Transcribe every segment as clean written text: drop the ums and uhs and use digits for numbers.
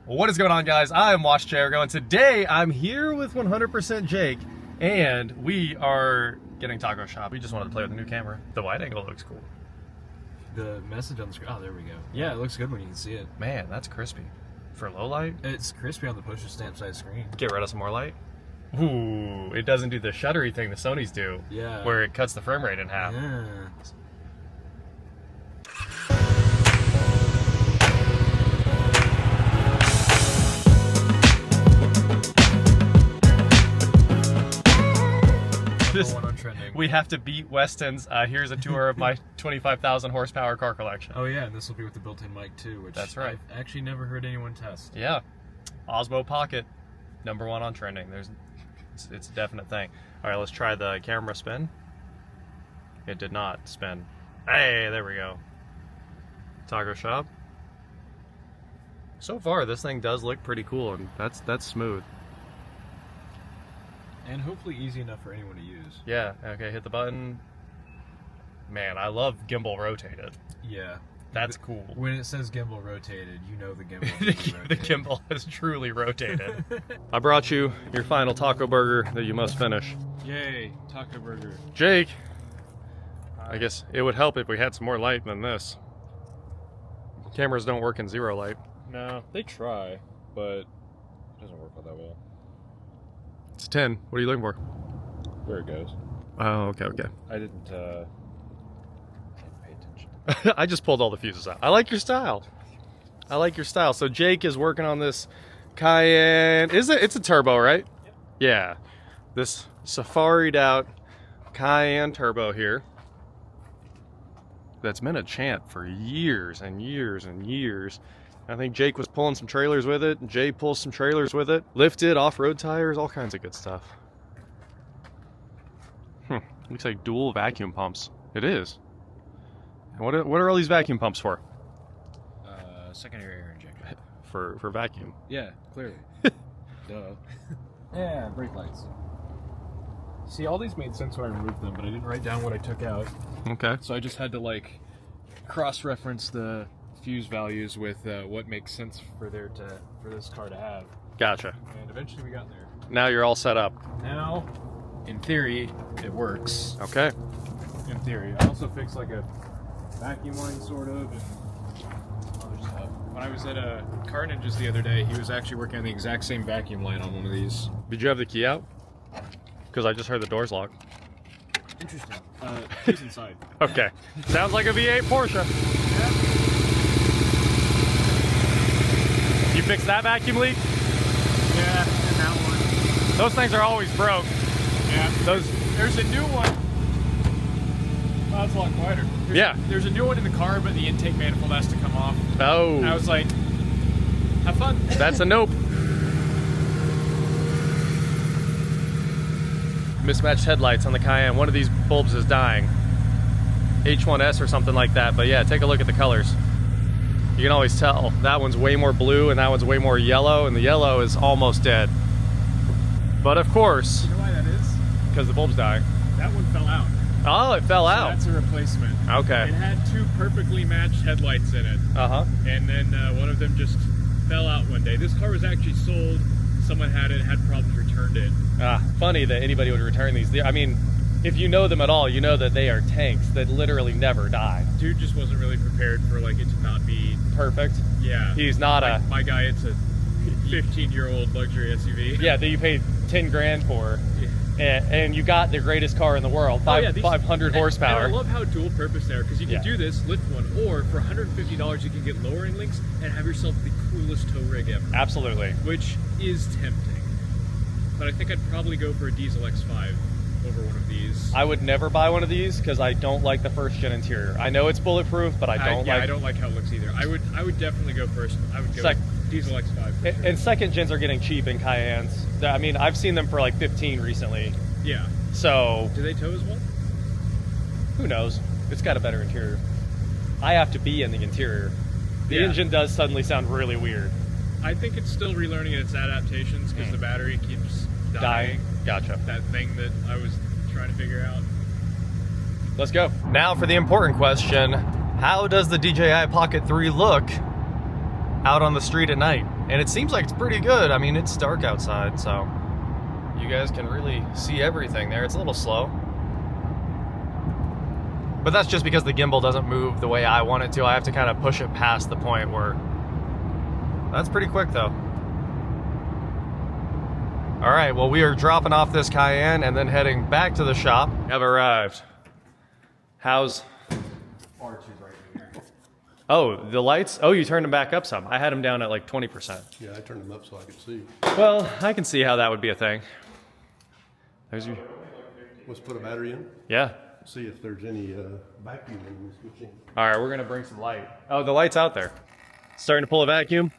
What is going on, guys? I'm WatchJRGo, and today I'm here with 100% Jake, and we are getting taco shop. We just wanted to play with the new camera. The wide angle looks cool. The message on the screen. Oh, there we go. Yeah, it looks good when you can see it. Man, that's crispy. For low light? It's crispy on the postage stamp size screen. Get rid of some more light. Ooh, it doesn't do the shuttery thing the Sonys do. Yeah. Where it cuts the frame rate in half. Yeah. We have to beat Weston's. Here's a tour of my 25,000 horsepower car collection. Oh yeah, and this will be with the built-in mic too, which that's right. I've actually never heard anyone test. Yeah, Osmo Pocket, #1 on trending. It's a definite thing. All right, let's try the camera spin. It did not spin. Hey, there we go. Taco shop. So far, this thing does look pretty cool, and that's smooth. And hopefully easy enough for anyone to use. Yeah, okay, hit the button. Man, I love gimbal rotated. Yeah. That's cool. When it says gimbal rotated, you know the gimbal The gimbal has truly rotated. I brought you your final taco burger that you must finish. Yay, taco burger. Jake, I guess it would help if we had some more light than this. Cameras don't work in zero light. No, they try, but it doesn't work all that well. It's 10. What are you looking for? There it goes. Oh, okay. I didn't pay attention. I just pulled all the fuses out. I like your style. So Jake is working on this Cayenne. It's a turbo, right? Yep. Yeah. This safaried out Cayenne turbo here. That's been a champ for years and years and years. I think Jake was pulling some trailers with it. Jay pulls some trailers with it. Lifted, off-road tires, all kinds of good stuff. Looks like dual vacuum pumps. It is. And what are all these vacuum pumps for? Secondary air injector. For vacuum. Yeah, clearly. Duh. Yeah, brake lights. See, all these made sense when I removed them, but I didn't write down what I took out. Okay. So I just had to like cross-reference the fuse values with what makes sense for this car to have. Gotcha. And eventually we got there. Now you're all set up. Now, in theory, it works. Okay. In theory. I also fixed like a vacuum line sort of and other stuff. When I was at Car Ninjas the other day, he was actually working on the exact same vacuum line on one of these. Did you have the key out? Because I just heard the doors lock. Interesting. Keys inside. Okay. Sounds like a V8 Porsche. Yeah. You fixed that vacuum leak? Yeah, and that one. Those things are always broke. Yeah. There's a new one. Oh, that's a lot quieter. There's a new one in the car, but the intake manifold has to come off. Oh. And I was like, have fun. That's a nope. Mismatched headlights on the Cayenne. One of these bulbs is dying. H1S or something like that. But yeah, take a look at the colors. You can always tell. That one's way more blue and that one's way more yellow, and the yellow is almost dead. But of course, you know why that is? Because the bulb's dying. That one fell out. Oh, it fell out. That's a replacement. Okay. It had two perfectly matched headlights in it. Uh-huh. And then one of them just fell out one day. This car was actually sold. Someone had problems, returned it. Funny that anybody would return these. I mean, if you know them at all, you know that they are tanks that literally never die. Dude just wasn't really prepared for like it to not be perfect. Yeah. He's not like, my guy, it's a 15-year-old luxury SUV. Yeah, that you paid 10 grand for. Yeah. And you got the greatest car in the world, 500 horsepower. And I love how dual purpose they are, because you can do this, lift one, or for $150 you can get lowering links and have yourself the coolest tow rig ever. Absolutely. Which is tempting. But I think I'd probably go for a diesel X5 over one of these. I would never buy one of these because I don't like the first gen interior. I know it's bulletproof, but I don't like how it looks either. I would definitely go first. I would go diesel X5 for sure. And second gens are getting cheap in Cayennes. I mean, I've seen them for like 15 recently. Yeah. So do they tow as well? Who knows? It's got a better interior. I have to be in the interior. The engine does suddenly sound really weird. I think it's still relearning its adaptations because the battery keeps dying. Gotcha. That thing that I was trying to figure out. Let's go. Now for the important question. How does the DJI Pocket 3 look out on the street at night? And it seems like it's pretty good. I mean, it's dark outside, so you guys can really see everything there. It's a little slow. But that's just because the gimbal doesn't move the way I want it to. I have to kind of push it past the point where... That's pretty quick, though. All right, well, we are dropping off this Cayenne and then heading back to the shop. Have arrived. How's... R2's right here. Oh, the lights? Oh, you turned them back up some. I had them down at like 20%. Yeah, I turned them up so I could see. Well, I can see how that would be a thing. There's your... Let's put a battery in. Yeah. See if there's any vacuum in this machine. All right, we're gonna bring some light. Oh, the light's out there. Starting to pull a vacuum?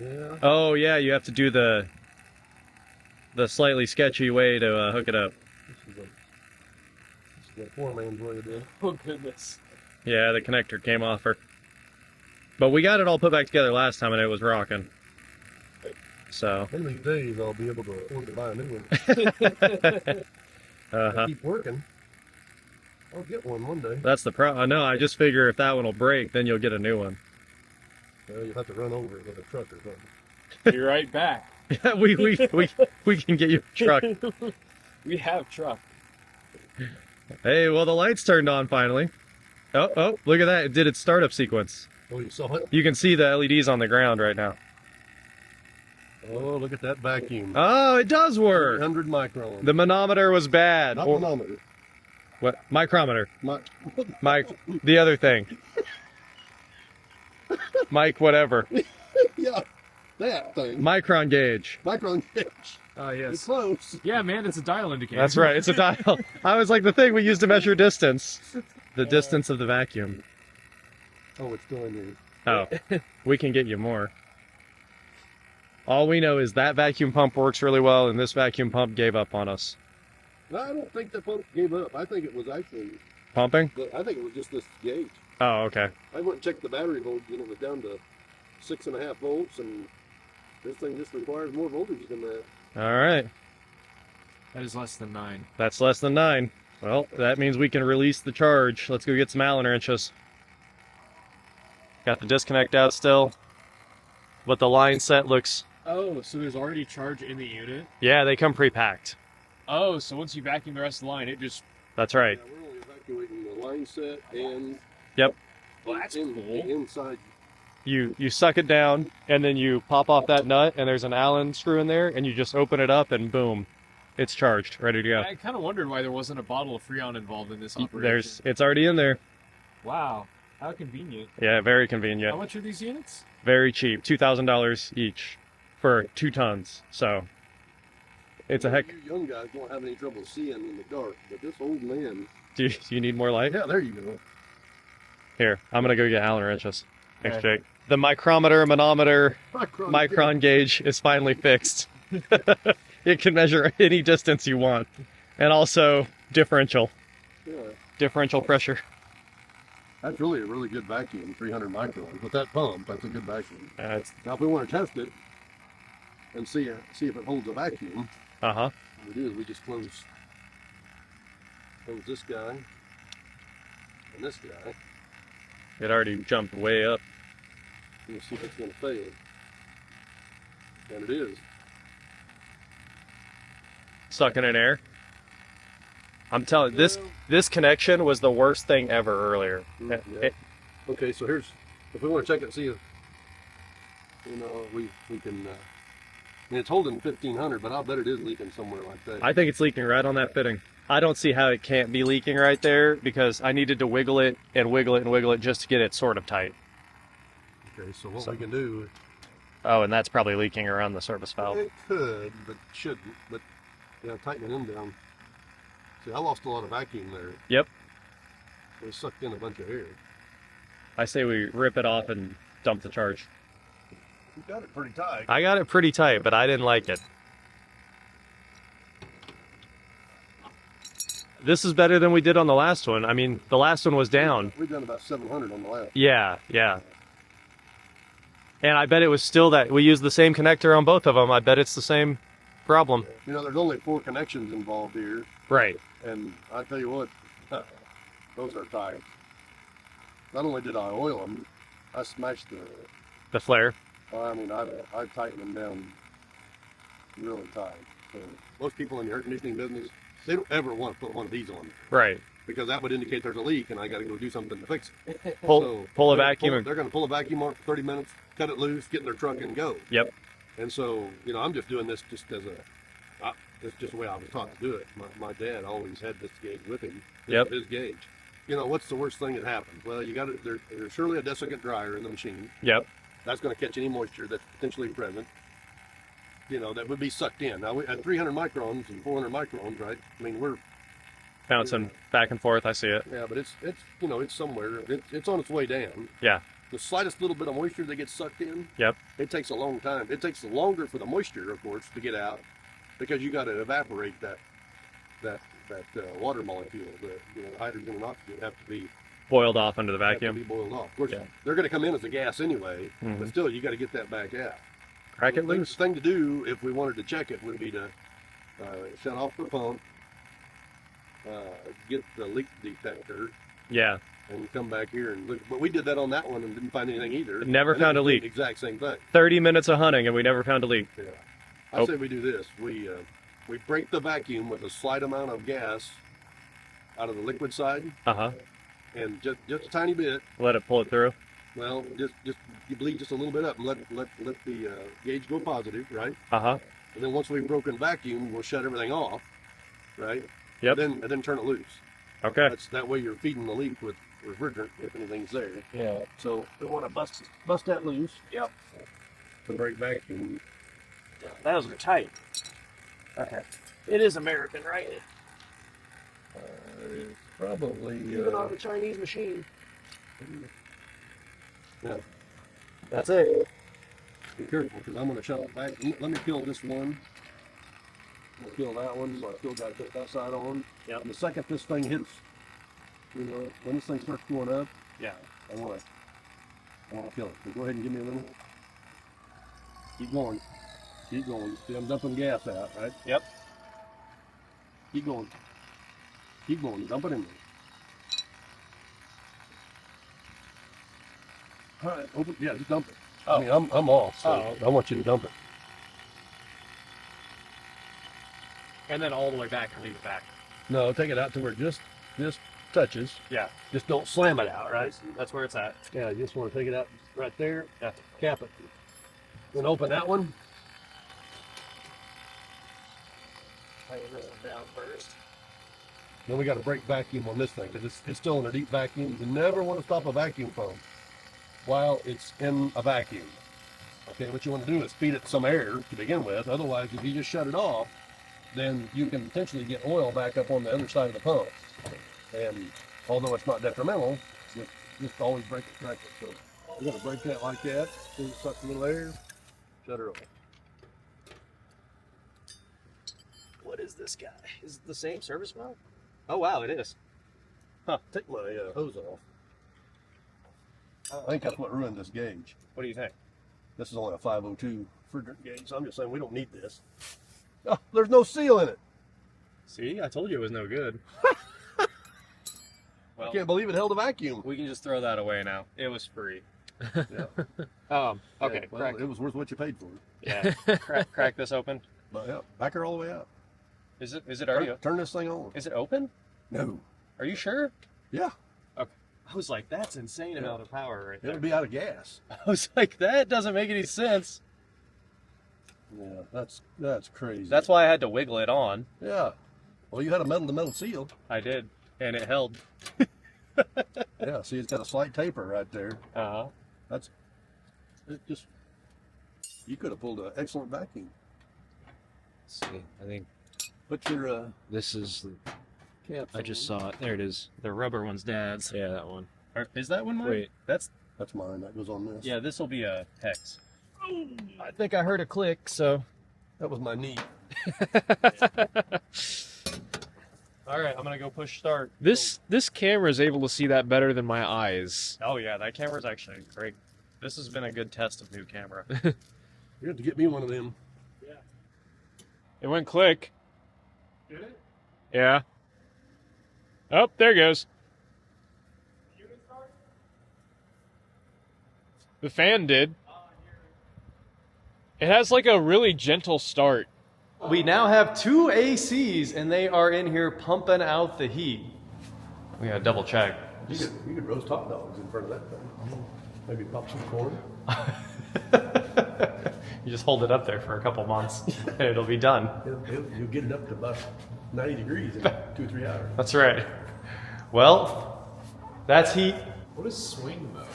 Yeah. Oh, yeah, you have to do the slightly sketchy way to hook it up. This is a poor man's way of doing it. Oh, goodness. Yeah, the connector came off her. But we got it all put back together last time and it was rocking. So. One of these days I'll be able to afford to buy a new one. I keep working. I'll get one day. That's the problem. No, I just figure if that one will break, then you'll get a new one. Well, you'll have to run over it with a truck or something. Be right back. Yeah, we can get you a truck. We have truck. Hey, well, the lights turned on finally. Oh, look at that. It did its startup sequence. Oh, you saw it? You can see the LEDs on the ground right now. Oh, look at that vacuum. Oh, it does work. 100 micron. The manometer was bad. Not Or- manometer. What? Micrometer. Mike. The other thing. Mike, whatever. Yeah, that thing. Micron gauge. Micron gauge. Oh, It's yes. close. Yeah, man, it's a dial indicator. That's right. It's a dial. I was like the thing we used to measure distance. The distance of the vacuum. Oh, it's still in Oh, we can get you more. All we know is that vacuum pump works really well, and this vacuum pump gave up on us. there. I don't think the pump gave up. I think it was actually, Pumping? I think it was just this gauge. Oh, okay. I went and checked the battery voltage and it was down to 6.5 volts, and this thing just requires more voltage than that. All right. That is less than 9. That's less than 9. Well, that means we can release the charge. Let's go get some Allen wrenches. Got the disconnect out still, but the line set looks... Oh, so there's already charge in the unit? Yeah, they come pre-packed. Oh, so once you vacuum the rest of the line, it just... That's right. Yeah, we're only evacuating the line set and Yep. Well, that's the cool. inside. You suck it down, and then you pop off that nut, and there's an Allen screw in there, and you just open it up, and boom, it's charged, ready to go. I kind of wondered why there wasn't a bottle of Freon involved in this operation. It's already in there. Wow, how convenient. Yeah, very How convenient. much are these units? Very cheap, $2,000 each for 2 tons. So it's a heck. You young guys won't have any trouble seeing in the dark, but this old man. Do you need more light? Yeah, there you go. Here, I'm gonna go get Allen wrenches. Thanks, Okay. Jake. The micrometer, manometer, Micron. micron gauge is finally fixed. It can measure any distance you want, and also differential pressure. That's really a really good vacuum, 300 microns. With that pump, that's a good vacuum. Uh Now, if we want to test it and see if it holds a vacuum, huh. what we do is we just close this guy and this guy. It already jumped way up. We'll see if it's going to fail. And it is. Sucking in air. I'm telling you, Yeah. this connection was the worst thing ever earlier. Yeah. Okay, so here's, if we want to check it, see if, we can, I mean, it's holding 1500, but I'll bet it is leaking somewhere like that. I think it's leaking right on that fitting. I don't see how it can't be leaking right there because I needed to wiggle it and wiggle it and wiggle it just to get it sort of tight. Okay, so what we can do, Oh, and that's probably leaking around the service valve. it could, but shouldn't, but yeah, tighten it in down. See, I lost a lot of vacuum there. Yep. It sucked in a bunch of air. I say we rip it off and dump the charge. You got it pretty tight. I got it pretty tight, but I didn't like it. This is better than we did on the last one. I mean, the last one was down. We've done about 700 on the last. Yeah. And I bet it was still that we used the same connector on both of them. I bet it's the same problem. You know, there's only 4 connections involved here, Right. and I tell you what, those are tight. Not only did I oil them, I smashed The flare. I mean, I've tightened them down really tight. So most people in the air conditioning business, they don't ever want to put one of these on Right. because that would indicate there's a leak and I got to go do something to fix it. Pull a vacuum. They're going to pull a vacuum on it for 30 minutes, cut it loose, get in their truck and go. Yep. And so, you know, I'm just doing this just as that's just the way I was taught to do it. My dad always had this gauge with him. Yep. His gauge. You know, what's the worst thing that happens? Well, you got there's surely a desiccant dryer in the machine. Yep. That's going to catch any moisture that's potentially present. You know, that would be sucked in. Now, at 300 microns and 400 microns, right? I mean, we're Bouncing back and forth. I see it. yeah, but it's you know, it's somewhere. It's on its way down. Yeah. The slightest little bit of moisture that gets sucked in, Yep. it takes a long time. It takes longer for the moisture, of course, to get out because you got to evaporate that water molecule. The hydrogen and oxygen have to be Boiled off under the have to vacuum. be boiled off. Of course, Yeah. they're going to come in as a gas anyway, Mhm. but still, you got to get that back out. Crack it The loose. thing to do if we wanted to check it would be to shut off the pump, get the leak detector, Yeah. and come back here and look. But we did that on that one and didn't find anything either. Never And found it a was leak. the exact same thing. 30 minutes of hunting and we never found a leak. Yeah. Oh. I say we do this. We break the vacuum with a slight amount of gas out of the liquid side, Uh-huh. and just a tiny bit. Let it pull it through. Well, just you bleed just a little bit up and let the gauge go positive, right? Uh-huh. And then once we've broken vacuum, we'll shut everything off, right? Yep. And then turn it loose. Okay. That way you're feeding the leak with refrigerant if anything's there. Yeah. So we want to bust that loose. Yep. To break vacuum. Those are tight. Okay. It is American, right? It's probably Even on the Chinese machine. yeah. That's it. Be careful because I'm going to shut it back. Let me kill this one. I'll kill that one, so I still got to put that side on. Yep. And the second this thing hits, you know, when this thing starts going up, Yeah. I want to kill it. So go ahead and give me a little. Keep going. Keep going. See, I'm dumping gas out, right? Yep. Keep going. Keep going. Dump it in there. All right. Open. Yeah, just dump it. Oh. I mean, I'm off, so Oh. I want you to dump it. And then all the way back and leave it back. No, take it out to where it just touches. Yeah. Just don't slam it out, right? That's where it's at. Yeah, you just want to take it out right there. Yeah. Cap it. Then open that one. Tighten this one down first. Then we got to break vacuum on this thing because it's still in a deep vacuum. You never want to stop a vacuum pump while it's in a vacuum. Okay, what you want to do is feed it some air to begin with. Otherwise, if you just shut it off, then you can potentially get oil back up on the other side of the pump. And although it's not detrimental, just always break it. So we're going to break that like that. See it sucks a little air. Shut her off. What is this guy? Is it the same service valve? Oh, wow, it is. Huh, take my hose off. I think that's what ruined this gauge. What do you think? This is only a 502 refrigerant gauge, so I'm just saying we don't need this. Oh, there's no seal in it. See, I told you it was no good. I can't believe it held a vacuum. We can just throw that away now. It was free. Yeah. Okay, Yeah, well, crack. it was worth what you paid for. Yeah, crack this open. But yeah, back her all the way up. Is it already? Turn this thing on. Is it open? No. Are you sure? Yeah, Okay. I was like, that's insane amount of power right there. it'll be out of gas. I was like, that doesn't make any sense. Yeah, that's crazy. That's why I had to wiggle it on. Yeah. Well, you had a metal seal. I did, and it held. Yeah. See, it's got a slight taper right there. Uh-huh. It just. You could have pulled an excellent vacuum. Let's see, I think Put your this is. cap. I just saw it. There it is. The rubber one's Dad's. Yeah, that one. Is that one mine? Wait. That's That's mine. That goes on this. yeah. This will be a hex. I think I heard a click. So. That was my knee. All right, I'm gonna go push start. This camera is able to see that better than my eyes. Oh yeah, that camera's actually great. This has been a good test of new camera. You have to get me one of them. It went click. Did it? Yeah. Oh, there it goes. The fan did. It has like a really gentle start. We now have 2 ACs and they are in here pumping out the heat. We gotta double check. You could roast hot dogs in front of that thing. Maybe pop some corn. You just hold it up there for a couple months and it'll be done. You'll get it up to about 90 degrees in 2 or 3 hours. That's right. Well, that's heat. What is swing mode?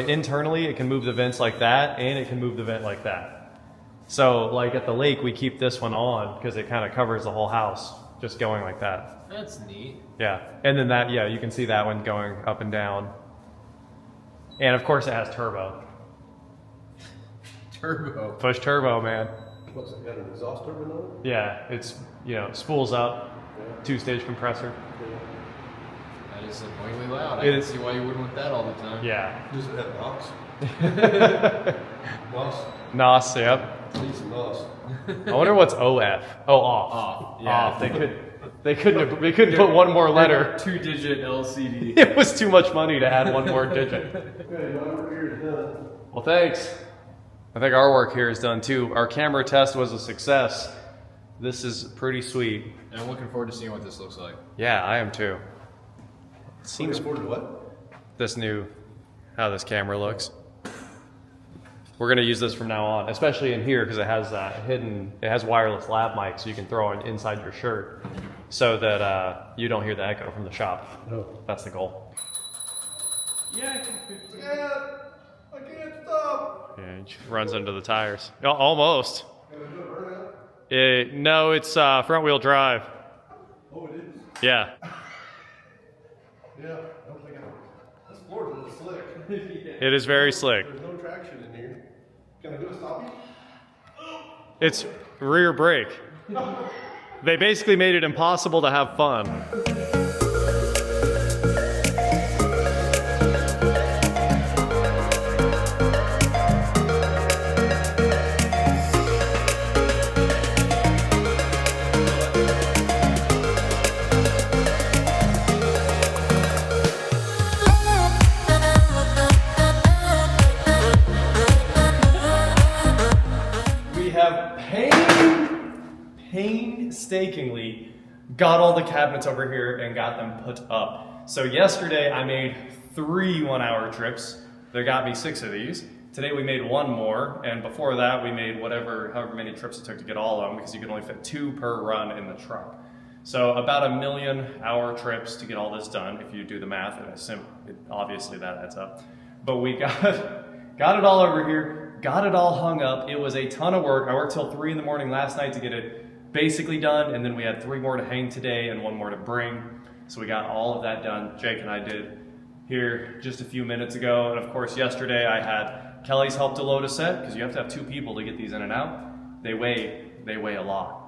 Internally it can move the vents like that and it can move the vent like that. So like at the lake we keep this one on because it kind of covers the whole house just going like that. That's neat. Yeah, and then that, yeah, you can see that one going up and down. And of course it has turbo. Turbo. Push turbo, man. What's it got, an exhaust turbine on it? Yeah, it's, you know, spools up, 2-stage compressor. That is annoyingly loud. I It can is. see why you wouldn't want that all the time. Yeah. Does it have NOS? NOS? NOS, yep. Need some NOS. I wonder what's OF. Oh, off. Off. Yeah. Off. They couldn't put one more letter. 2-digit LCD. It was too much money to add one more digit. Okay, my work here is done. Well, thanks. I think our work here is done too. Our camera test was a success. This is pretty sweet. And I'm looking forward to seeing what this looks like. Yeah, I am too. It Looking seems forward to what? this new, how this camera looks. We're gonna use this from now on, especially in here because it has it has wireless lav mic, so you can throw it inside your shirt, so that you don't hear the echo from the shop. No. That's the goal. Yeah, I can't stop. Yeah, it runs into the tires. Almost. No, it's front wheel drive. Oh, it is? Yeah. Yeah, I don't think this floor's a little slick. It is very slick. There's no traction in here. Can I do a stoppie? It's rear brake. They basically made it impossible to have fun. Painstakingly got all the cabinets over here and got them put up. So yesterday I made 3 one-hour trips. They got me 6 of these. Today we made 1 more, and before that we made however many trips it took to get all of them because you can only fit 2 per run in the truck. So about 1 million hour trips to get all this done if you do the math, and obviously that adds up. But we got it all over here, got it all hung up. It was a ton of work. I worked till 3 in the morning last night to get it basically done, and then we had 3 more to hang today and 1 more to bring. So we got all of that done. Jake and I did here just a few minutes ago. And of course yesterday I had Kelly's help to load a set because you have to have 2 people to get these in and out. They weigh a lot.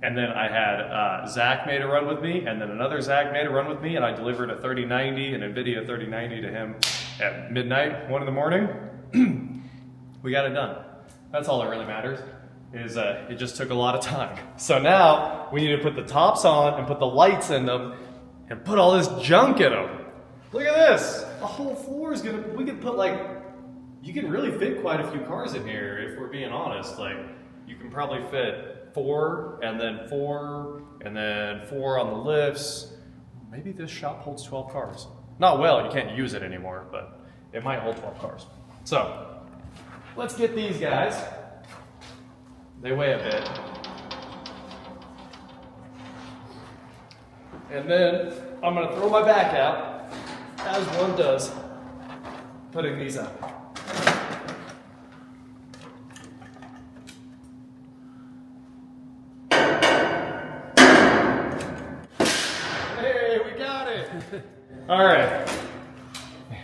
And then I had Zach made a run with me, and then another Zach made a run with me, and I delivered a 3090, an NVIDIA 3090 to him at midnight, 1 in the morning. We got it done. That's all that really matters. It just took a lot of time. So now we need to put the tops on and put the lights in them and put all this junk in them. Look at this. The whole floor is we could put you can really fit quite a few cars in here if we're being honest. You can probably fit 4 and then 4 and then 4 on the lifts. Maybe this shop holds 12 cars. Not well, you can't use it anymore, but it might hold 12 cars. So let's get these guys. They weigh a bit. And then I'm gonna throw my back out, as one does, putting these up. Hey, we got it! All right.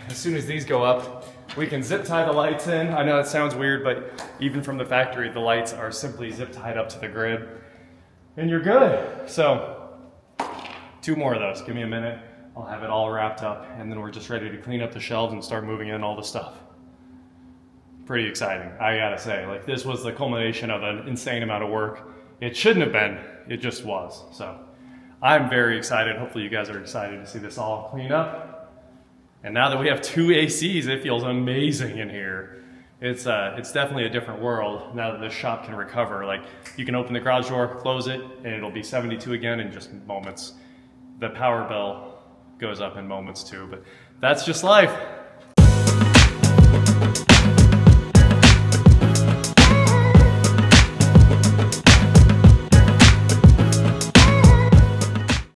As soon as these go up, we can zip tie the lights in. I know that sounds weird, but even from the factory, the lights are simply zip tied up to the grid. And you're good. So, 2 more of those. Give me a minute. I'll have it all wrapped up, and then we're just ready to clean up the shelves and start moving in all the stuff. Pretty exciting, I gotta say. This was the culmination of an insane amount of work. It shouldn't have been, it just was. So, I'm very excited. Hopefully you guys are excited to see this all clean up. And now that we have 2 ACs, it feels amazing in here. It's definitely a different world now that this shop can recover. Like, you can open the garage door, close it, and it'll be 72 again in just moments. The power bill goes up in moments too, but that's just life.